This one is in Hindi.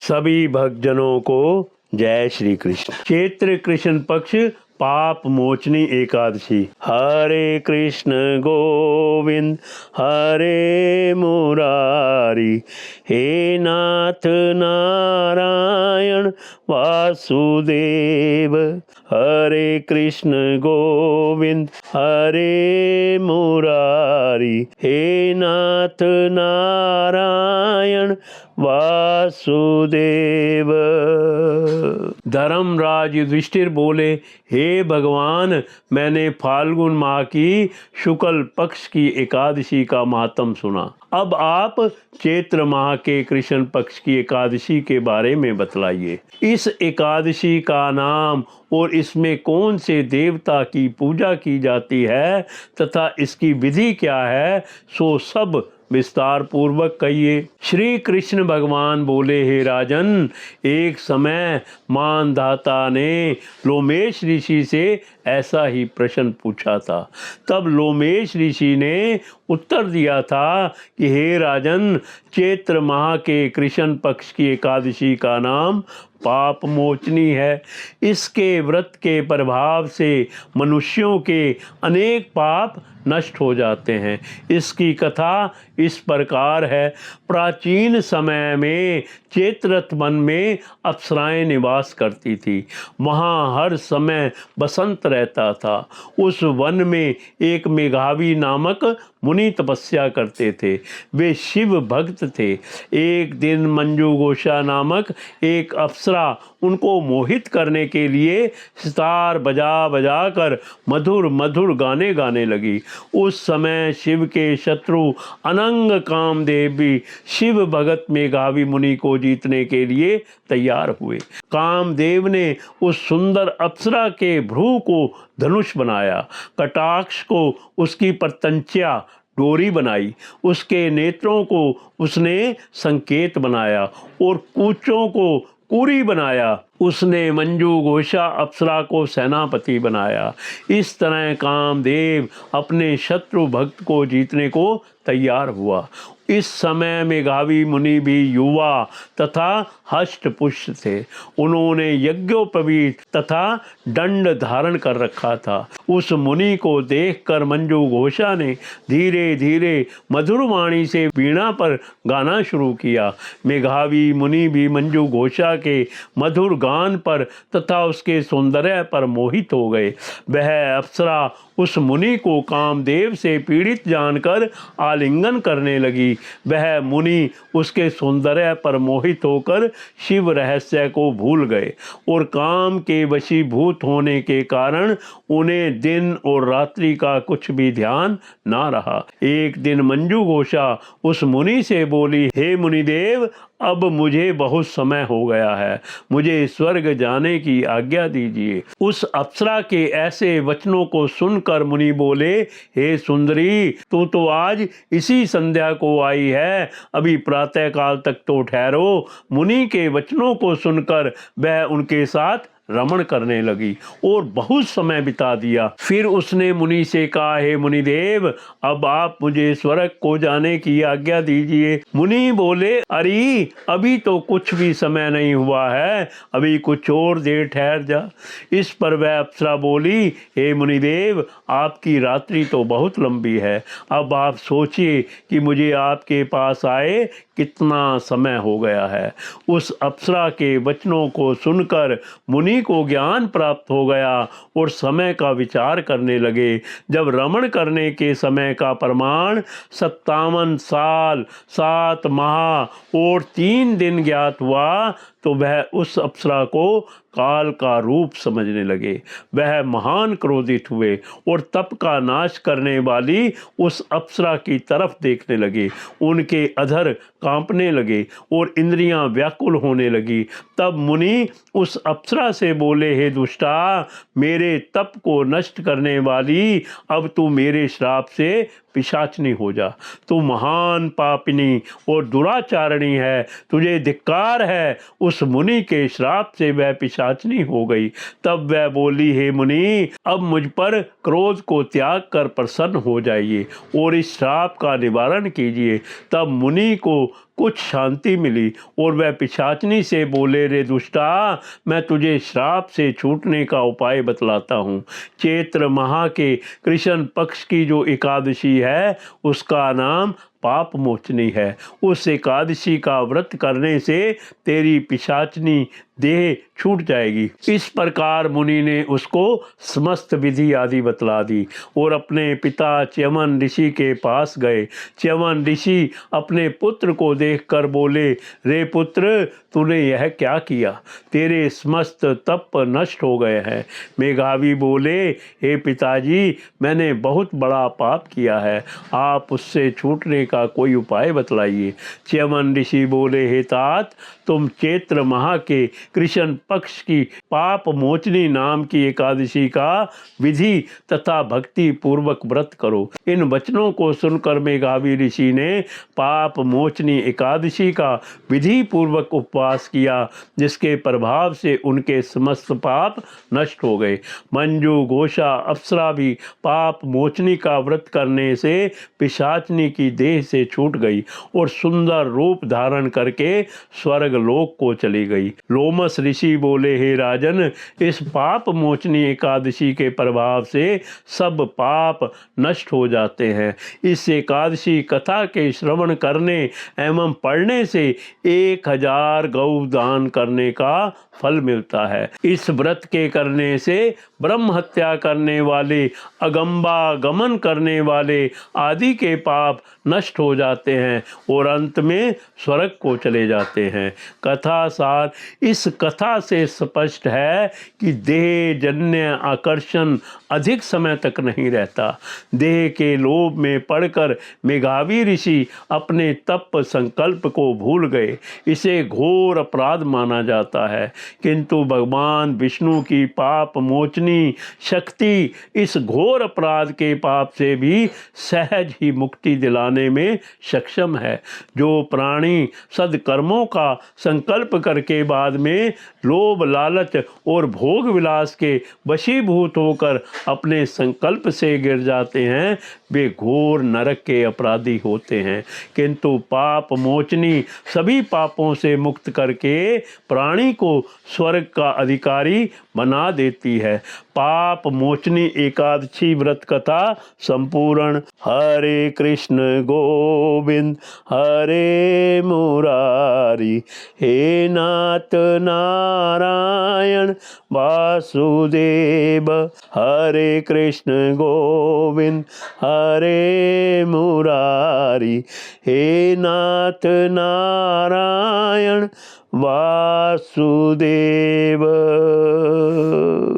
सभी भक्तजनों को जय श्री कृष्ण। चैत्र कृष्ण पक्ष पाप मोचनी एकादशी। हरे कृष्ण गोविंद हरे मुरारी, हे नाथ नारायण वासुदेव। हरे कृष्ण गोविंद हरे मुरारी, हे नाथ नारायण वासुदेव। धर्मराज युधिष्ठिर बोले, हे भगवान, मैंने फाल्गुन माह की शुक्ल पक्ष की एकादशी का महात्म सुना। अब आप चैत्र माह के कृष्ण पक्ष की एकादशी के बारे में बतलाइए। इस एकादशी का नाम और इसमें कौन से देवता की पूजा की जाती है तथा इसकी विधि क्या है, सो सब विस्तार पूर्वक कहिए। श्री कृष्ण भगवान बोले, हे राजन, एक समय मानधाता ने लोमेश ऋषि से ऐसा ही प्रश्न पूछा था। तब लोमेश ऋषि ने उत्तर दिया था कि हे राजन, चैत्र माह के कृष्ण पक्ष की एकादशी का नाम पाप मोचनी है। इसके व्रत के प्रभाव से मनुष्यों के अनेक पाप नष्ट हो जाते हैं। इसकी कथा इस प्रकार है। प्राचीन समय में चैत्रथ वन में अप्सराएं निवास करती थी। वहाँ हर समय बसंत रहता था। उस वन में एक मेघावी नामक मुनि तपस्या करते थे। वे शिव भक्त थे। एक दिन मंजू घोषा नामक एक अप्सरा उनको मोहित करने के लिए सितार बजा बजा कर मधुर मधुर गाने गाने लगी। उस समय शिव के शत्रु अनंग कामदेव भी शिव भगत मेघावी मुनि को जीतने के लिए तैयार हुए। कामदेव ने उस सुंदर अप्सरा के भ्रू को धनुष बनाया, कटाक्ष को उसकी प्रत्यंचा डोरी बनाई, उसके नेत्रों को उसने संकेत बनाया और कूचों को कुरी बनाया। उसने मंजू घोषा अप्सरा को सेनापति बनाया। इस तरह कामदेव अपने शत्रु भक्त को जीतने को तैयार हुआ। इस समय मेघावी मुनि भी युवा तथा हष्ट पुष्ट थे। उन्होंने यज्ञोपवीत तथा दंड धारण कर रखा था। उस मुनि को देखकर मंजू घोषा ने धीरे धीरे मधुर वाणी से वीणा पर गाना शुरू किया। मेघावी मुनि भी मंजू घोषा के मधुर गान पर तथा उसके सौंदर्य पर मोहित हो गए। वह अप्सरा उस मुनि को कामदेव से पीड़ित जानकर आलिंगन करने लगी। वह मुनि उसके सौंदर्य पर मोहित होकर शिव रहस्य को भूल गए और काम के वशीभूत होने के कारण उन्हें दिन और रात्रि का कुछ भी ध्यान ना रहा। एक दिन मंजू घोषा उस मुनि से बोली, हे मुनिदेव, अब मुझे बहुत समय हो गया है, मुझे स्वर्ग जाने की आज्ञा दीजिए। उस अप्सरा के ऐसे वचनों को सुनकर मुनि बोले, हे सुंदरी, तू तो आज इसी संध्या को आई है, अभी प्रातः काल तक तो ठहरो। मुनि के वचनों को सुनकर वह उनके साथ रमण करने लगी और बहुत समय बिता दिया। फिर उसने मुनि से कहा, हे मुनिदेव, अब आप मुझे स्वर्ग को जाने की आज्ञा दीजिए। मुनि बोले, अरे अभी तो कुछ भी समय नहीं हुआ है, अभी कुछ और देर ठहर जा। इस पर वह अप्सरा बोली, हे मुनिदेव, आपकी रात्रि तो बहुत लंबी है, अब आप सोचिए कि मुझे आपके पास आए कितना समय हो गया है। उस अप्सरा के वचनों को सुनकर मुनि को ज्ञान प्राप्त हो गया और समय का विचार करने लगे। जब रमण करने के समय का प्रमाण 57 साल 7 माह और 3 दिन ज्ञात हुआ तो वह उस अप्सरा को काल का रूप समझने लगे। वह महान क्रोधित हुए और तप का नाश करने वाली उस अप्सरा की तरफ देखने लगे। उनके अधर कांपने लगे और इंद्रियां व्याकुल होने लगी। तब मुनि उस अप्सरा से बोले, हे दुष्टा, मेरे तप को नष्ट करने वाली, अब तू मेरे श्राप से पिशाचनी हो जा। तू महान पापिनी और दुराचारणी है, तुझे धिक्कार है। उस मुनि के श्राप से वह पिशाचनी हो गई। तब वह बोली, हे मुनि, अब मुझ पर क्रोध को त्याग कर प्रसन्न हो जाइए और इस श्राप का निवारण कीजिए। तब मुनि को कुछ शांति मिली और वह पिशाचनी से बोले, रे दुष्टा, मैं तुझे श्राप से छूटने का उपाय बतलाता हूँ। चैत्र माह के कृष्ण पक्ष की जो एकादशी है उसका नाम पाप मोचनी है। उस एकादशी का व्रत करने से तेरी पिशाचनी देह छूट जाएगी। इस प्रकार मुनि ने उसको समस्त विधि आदि बतला दी और अपने पिता च्यवन ऋषि के पास गए। च्यवन ऋषि अपने पुत्र को देखकर बोले, रे पुत्र, तूने यह क्या किया? तेरे समस्त तप नष्ट हो गए हैं। मेघावी बोले, हे पिताजी, मैंने बहुत बड़ा पाप किया है, आप उससे छूटने का कोई उपाय बतलाइए। च्यवन ऋषि बोले, हे तात, तुम चैत्र माह के कृष्ण पक्ष की पाप मोचनी नाम की एकादशी का विधि तथा भक्ति पूर्वक व्रत करो। इन वचनों को सुनकर मेघावी ऋषि ने पाप मोचनी एकादशी का विधि पूर्वक उपवास किया, जिसके प्रभाव से उनके समस्त पाप नष्ट हो गए। मंजू, घोषा, अप्सरा भी पाप मोचनी का व्रत करने से पिशाचनी की देह से छूट गई और सुंदर रूप धारण करके स्वर्ग लोक को चली गई। लोमस ऋषि बोले, हे राजन, इस पाप मोचनी एकादशी के प्रभाव से सब पाप नष्ट हो जाते हैं। इस एकादशी कथा के श्रवण करने एवं पढ़ने से 1000 गौ दान करने का फल मिलता है। इस व्रत के करने से ब्रह्म हत्या करने वाले, अगंबा गमन करने वाले आदि के पाप नष्ट हो जाते हैं और अंत में स्वर्ग को चले जाते हैं। कथा सार इस कथा से स्पष्ट है कि देह जन्य आकर्षण अधिक समय तक नहीं रहता। देह के लोभ में पड़कर मेघावी ऋषि अपने तप संकल्प को भूल गए। इसे घोर अपराध माना जाता है, किंतु भगवान विष्णु की पाप मोचनी शक्ति इस घोर अपराध के पाप से भी सहज ही मुक्ति दिलाने में सक्षम है। जो प्राणी सदकर्मों का संकल्प करके बाद में लोभ, लालच और भोग विलास के वशीभूत होकर अपने संकल्प से गिर जाते हैं, वे घोर नरक के अपराधी होते हैं। किंतु पाप मोचनी सभी पापों से मुक्त करके प्राणी को स्वर्ग का अधिकारी बना देती है। पाप मोचनी एकादशी व्रत कथा संपूर्ण। हरे कृष्ण गोविंद हरे मुरारी, हे नाथ नारायण वासुदेव। हरे कृष्ण गोविंद हरे मुरारी, हे नाथ नारायण वासुदेव।